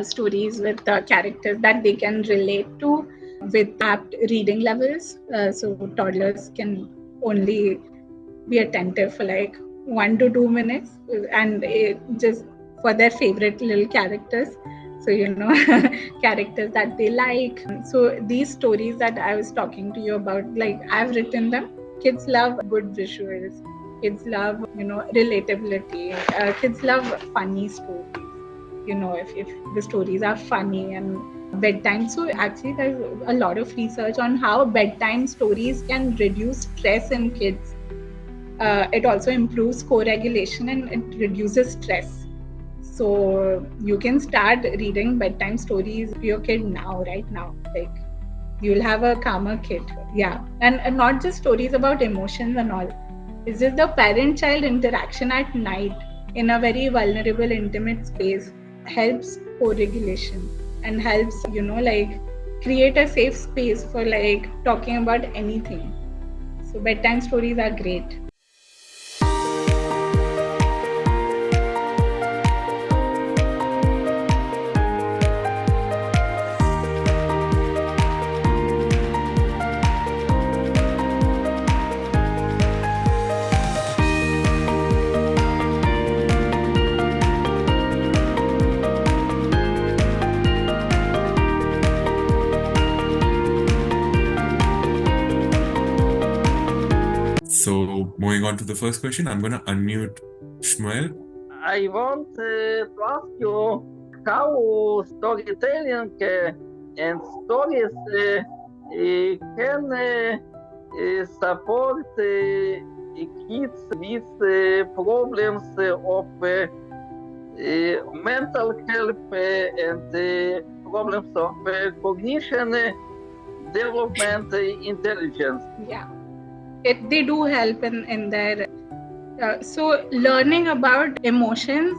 stories with characters that they can relate to with apt reading levels. So toddlers can only be attentive for like 1 to 2 minutes and just for their favorite little characters. So, characters that they like. So, these stories that I was talking to you about, like I've written them. Kids love good visuals. Kids love, relatability. Kids love funny stories. If the stories are funny and bedtime. So, actually, there's a lot of research on how bedtime stories can reduce stress in kids. It also improves co-regulation and it reduces stress. So you can start reading bedtime stories to your kid now, right now. Like you'll have a calmer kid. Yeah. And not just stories about emotions and all. It's just the parent-child interaction at night in a very vulnerable, intimate space helps co-regulation and helps, create a safe space for like talking about anything. So bedtime stories are great. So, moving on to the first question, I'm going to unmute Shmuel. I want to ask you how storytelling and stories can support kids with problems of mental health and problems of cognition, development, intelligence. Yeah, they do help in their. So learning about emotions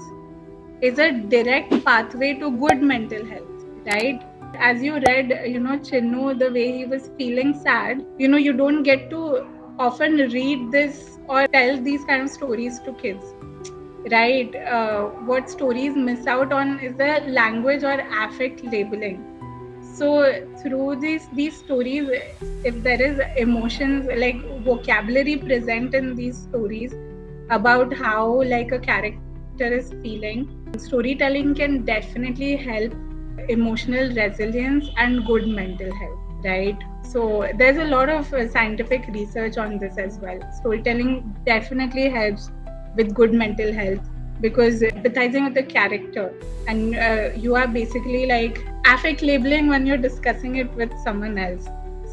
is a direct pathway to good mental health, right? As you read, Chinnu, the way he was feeling sad, you don't get to often read this or tell these kind of stories to kids, right? What stories miss out on is the language or affect labeling. So through these stories, if there is emotions like vocabulary present in these stories about how like a character is feeling, storytelling can definitely help emotional resilience and good mental health, right? So there's a lot of scientific research on this as well. Storytelling definitely helps with good mental health because empathizing with the character, and you are basically like affect labeling when you're discussing it with someone else.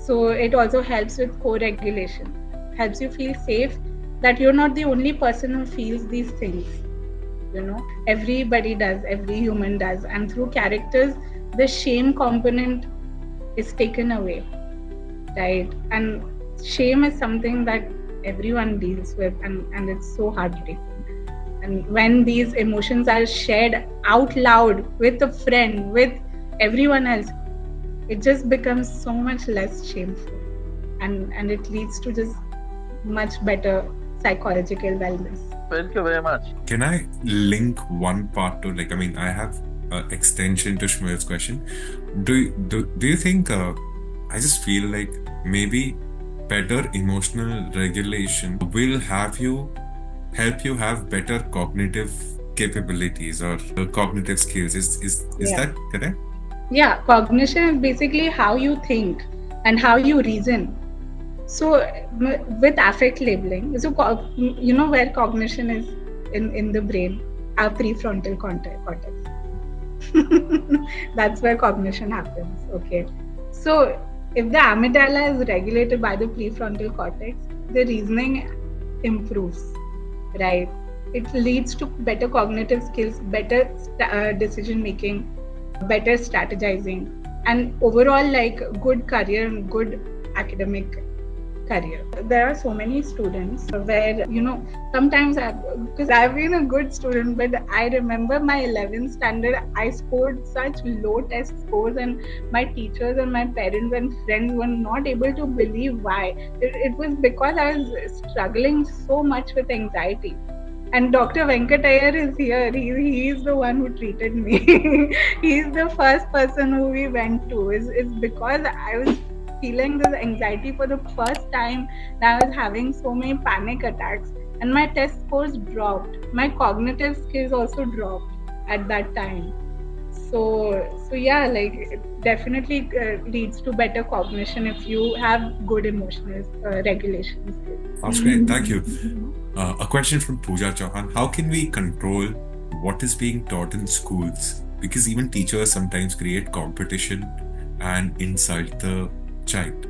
So it also helps with co-regulation, helps you feel safe that you're not the only person who feels these things. Everybody does, every human does, and through characters the shame component is taken away, right? And shame is something that everyone deals with, and it's so heartbreaking. And when these emotions are shared out loud with a friend, with everyone else, it just becomes so much less shameful, and it leads to just much better psychological wellness. Thank you very much. Can I link one part to I have an extension to Shmuel's question. Do you think I just feel like maybe better emotional regulation will help you have better cognitive capabilities or cognitive skills. Is that correct? Yeah, cognition is basically how you think and how you reason. So with affect labeling, so where cognition is in the brain, our prefrontal cortex. That's where cognition happens. Okay, so if the amygdala is regulated by the prefrontal cortex, the reasoning improves, right? It leads to better cognitive skills, better decision making, better strategizing, and overall like good career and good academic career. There are so many students where sometimes because I've been a good student, but I remember my 11th standard I scored such low test scores, and my teachers and my parents and friends were not able to believe why. It was because I was struggling so much with anxiety. And Dr. Venkat Iyer is here. He is the one who treated me. He's the first person who we went to. It's because I was feeling this anxiety for the first time. And I was having so many panic attacks. And my test scores dropped. My cognitive skills also dropped at that time. So yeah, like it definitely leads to better cognition if you have good emotional regulation skills. That's great. Thank you. A question from Pooja Chauhan. How can we control what is being taught in schools? Because even teachers sometimes create competition and insult the child,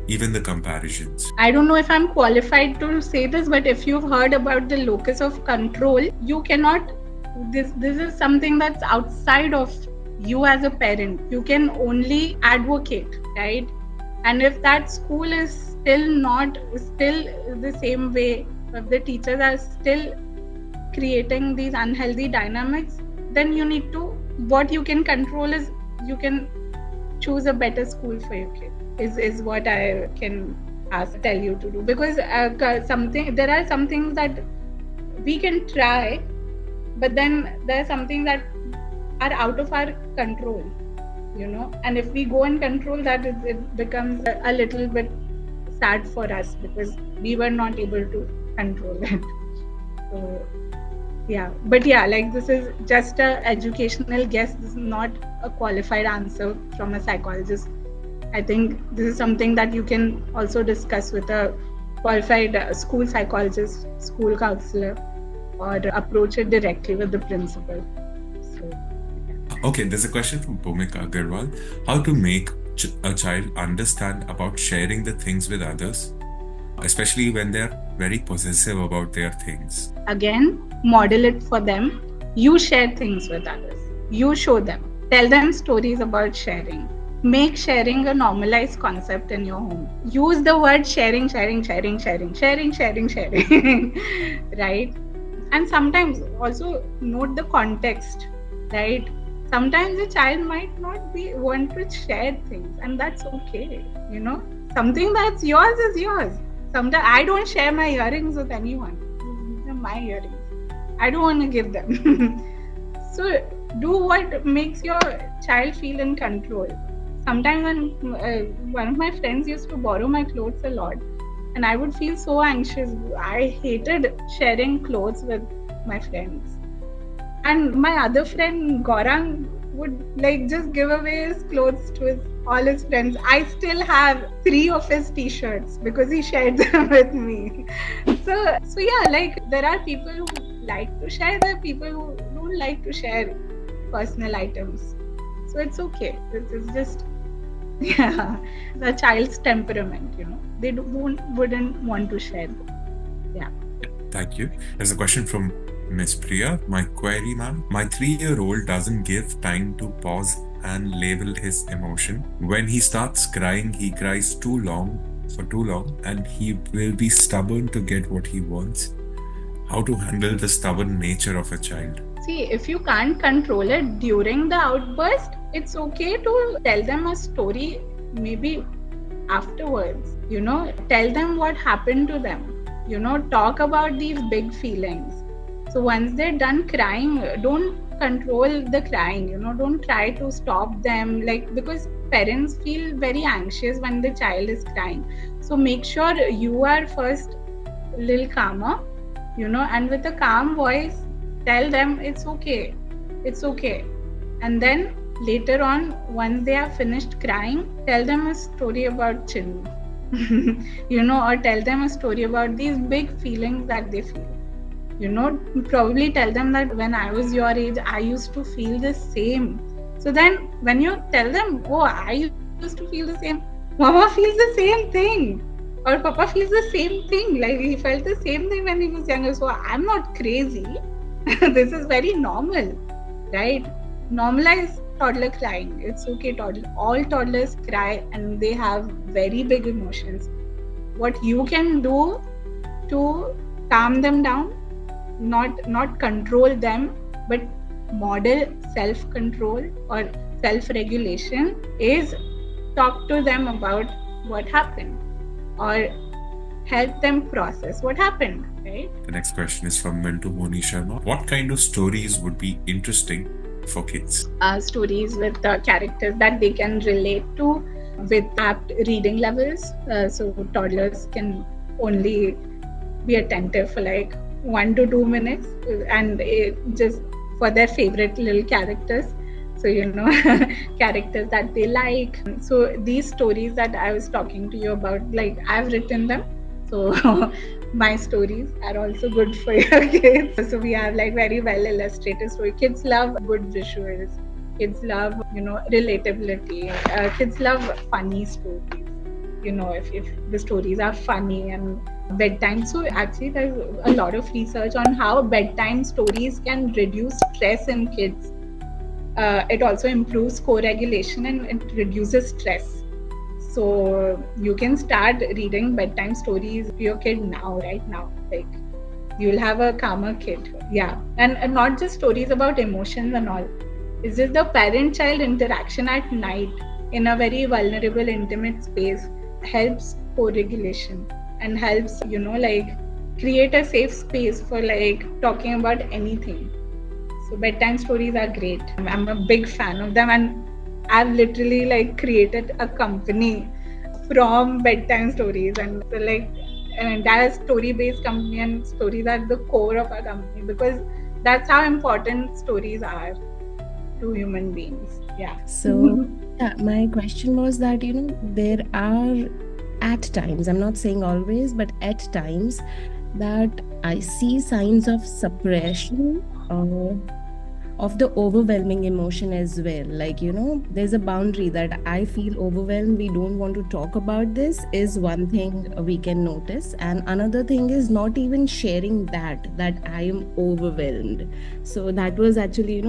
even the comparisons. I don't know if I'm qualified to say this, but if you've heard about the locus of control, you cannot, this is something that's outside of you as a parent. You can only advocate, right? And if that school is still the same way, if the teachers are still creating these unhealthy dynamics, then you need to, what you can control is you can choose a better school for your kid, is what I can tell you to do. Because there are some things that we can try, but then there are some things that are out of our control, you know, and if we go and control that, it becomes a little bit sad for us because we were not able to control it. So yeah, but yeah, like this is just a educational guess. This is not a qualified answer from a psychologist. I think this is something that you can also discuss with a qualified school psychologist, school counselor, or approach it directly with the principal. So, yeah. Okay, there's a question from Bhumika Agarwal. How to make a child understand about sharing the things with others, especially when they're very possessive about their things? Again, model it for them. You share things with others. You show them. Tell them stories about sharing. Make sharing a normalized concept in your home. Use the word sharing, right? And sometimes also note the context, right? Sometimes a child might not want to share things, and that's okay. You know, something that's yours is yours. Sometimes I don't share my earrings with anyone. These are my earrings. I don't want to give them. So do what makes your child feel in control. Sometimes when one of my friends used to borrow my clothes a lot, and I would feel so anxious. I hated sharing clothes with my friends. And my other friend Gaurang would like just give away his clothes to all his friends. I still have 3 of his t-shirts because he shared them with me. So yeah, like there are people who like to share, there are people who don't like to share personal items. So it's okay. It's just the child's temperament, you know. They wouldn't want to share them. Yeah. Thank you. There's a question from Miss Priya. My query, ma'am. My 3-year-old doesn't give time to pause and label his emotion. When he starts crying, he cries for too long, and he will be stubborn to get what he wants. How to handle the stubborn nature of a child? See, if you can't control it during the outburst, it's okay to tell them a story maybe afterwards. You know, tell them what happened to them. You know, talk about these big feelings. So once they're done crying, don't control the crying, you know, don't try to stop them, like, because parents feel very anxious when the child is crying. So make sure you are first a little calmer, you know, and with a calm voice, tell them it's okay. And then later on, once they have finished crying, tell them a story about Chinnu, you know, or tell them a story about these big feelings that they feel. You know, probably tell them that when I was your age, I used to feel the same. So then when you tell them, oh, I used to feel the same, Mama feels the same thing, or Papa feels the same thing, like he felt the same thing when he was younger. So I'm not crazy. This is very normal, right? Normalize toddler crying. It's okay, all toddlers cry and they have very big emotions. What you can do to calm them down, not control them, but model self-control or self-regulation, is talk to them about what happened or help them process what happened. right? The next question is from Mentu Moni Sharma. What kind of stories would be interesting for kids? Stories with characters that they can relate to with apt reading levels. So toddlers can only be attentive for like 1 to 2 minutes and just for their favorite little characters. So, characters that they like. So these stories that I was talking to you about, like I've written them. So my stories are also good for your kids. So we have like very well illustrated stories. Kids love good visuals. Kids love, relatability. Kids love funny stories. If the stories are funny and bedtime. So actually there's a lot of research on how bedtime stories can reduce stress in kids. It also improves co-regulation and it reduces stress. So you can start reading bedtime stories to your kid now, right now. Like you'll have a calmer kid. Yeah. And not just stories about emotions and all. It's just the parent-child interaction at night in a very vulnerable, intimate space helps co-regulation and helps, create a safe space for like talking about anything. So bedtime stories are great. I'm a big fan of them, and I've literally like created a company from bedtime stories, and so like an entire story-based company, and stories are the core of our company because that's how important stories are to human beings. Yeah. So my question was that, there are at times, I'm not saying always, but at times that I see signs of suppression of the overwhelming emotion as well. Like, there's a boundary that I feel overwhelmed, we don't want to talk about this, is one thing we can notice. And another thing is not even sharing that I am overwhelmed. So that was actually,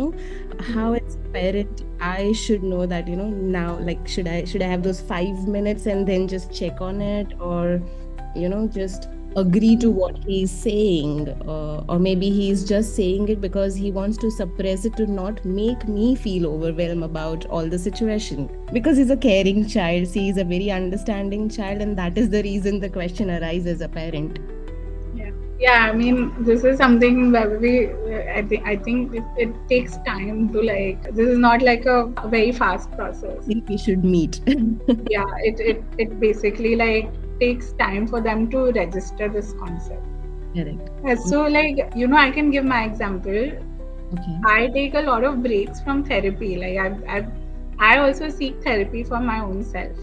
how as a parent I should know that, now, like, should I have those 5 minutes and then just check on it, or just agree to what he's saying, or maybe he's just saying it because he wants to suppress it to not make me feel overwhelmed about all the situation, because he's a caring child, see, he's a very understanding child, and that is the reason the question arises as a parent. Yeah, I mean, this is something where I think it takes time to like, this is not like a very fast process. I think we should meet. Yeah, it basically like takes time for them to register this concept. Correct. So like, I can give my example. Okay. I take a lot of breaks from therapy. Like I also seek therapy for my own self,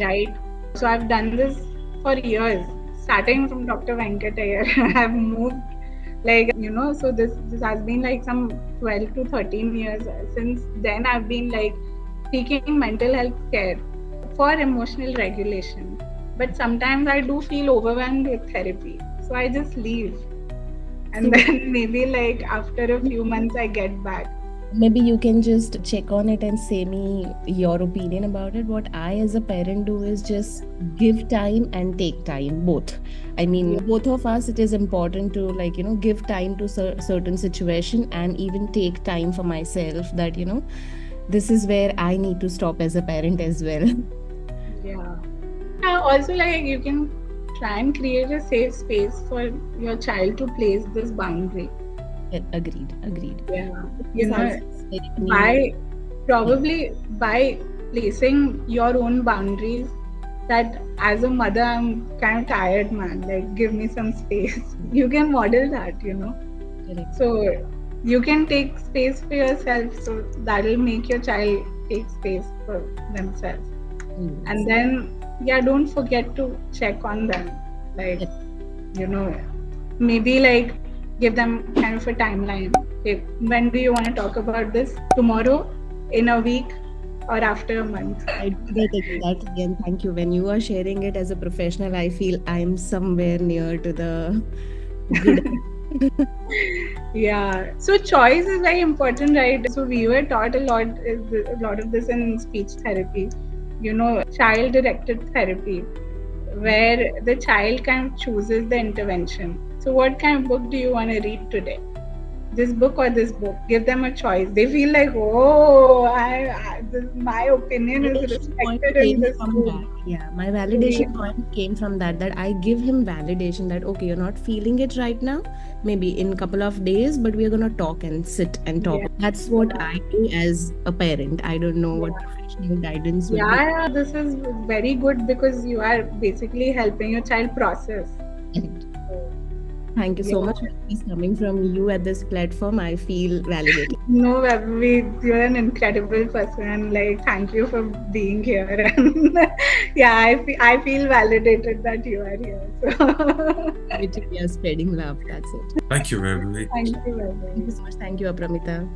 right? So I've done this for years. Starting from Dr. Venkatayar, I've moved like, so this has been like some 12 to 13 years. Since then, I've been like seeking mental health care for emotional regulation. But sometimes I do feel overwhelmed with therapy. So I just leave. And then maybe like after a few months, I get back. Maybe you can just check on it and say me your opinion about it. What I as a parent do is just give time and take time, both. I mean, both of us, it is important to like, give time to certain situation and even take time for myself that, this is where I need to stop as a parent as well. Yeah. Also, like, you can try and create a safe space for your child to place this boundary. Agreed. Yeah. By placing your own boundaries, that as a mother, I'm kind of tired, man. Like, give me some space. You can model that, Correct. So you can take space for yourself. So that'll make your child take space for themselves. And then, don't forget to check on them. Like, maybe like give them kind of a timeline. Okay, when do you want to talk about this? Tomorrow, in a week, or after a month? I do that exactly, and thank you. When you are sharing it as a professional, I feel I'm somewhere near to the good. Yeah. So choice is very important, right? So we were taught a lot of this in speech therapy. Child-directed therapy, where the child kind of chooses the intervention. So what kind of book do you want to read today? This book or this book? Give them a choice. They feel like, oh, my opinion is Validation point respected in came this from room. that. Yeah, my validation point came from that I give him validation that okay, you're not feeling it right now, maybe in a couple of days, but we're gonna talk and sit and talk. Yeah. That's what I do as a parent. I don't know what professional guidance would be. Yeah, this is very good because you are basically helping your child process. Thank you so much for this coming from you at this platform. I feel validated. No, you're an incredible person. Like, thank you for being here. And yeah, I feel validated that you are here. So We are spreading love. That's it. Thank you, Vaibhavi. thank you very much. Thank you so much. Thank you, Apramita.